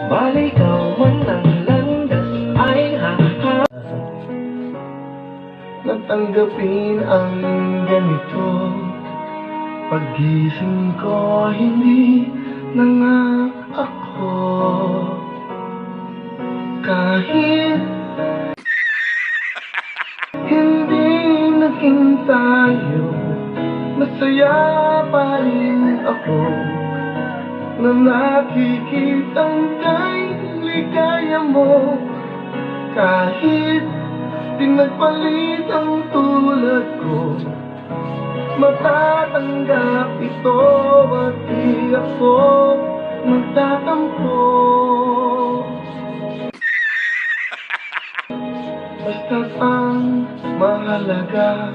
Balikaw man ang landas ay haha natanggapin ang ganito. Paggising ko, hindi na nga ako. Kahit hindi naging tayo, masaya pa rin ako na nakikitang kay ligaya mo. Kahit di nagpalit ang tulad ko, matatanggap ito at di ako magtatampo. Basta't ang mahalaga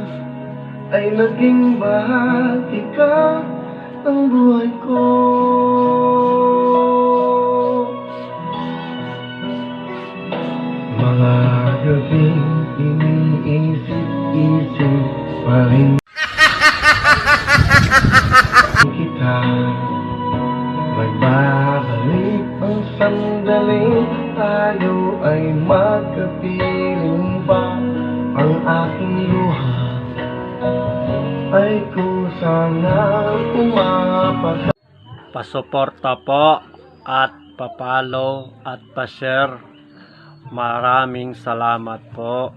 ay naging bahagi ka ng buhay ko. Mga gabing iniisip-isip pa rin kita. Magbabalik ang sandaling tayo ay magkapiling pa. Ang aking luha ay kusang umapasa. Pasuporta po at papalo at pa-share. Maraming salamat po.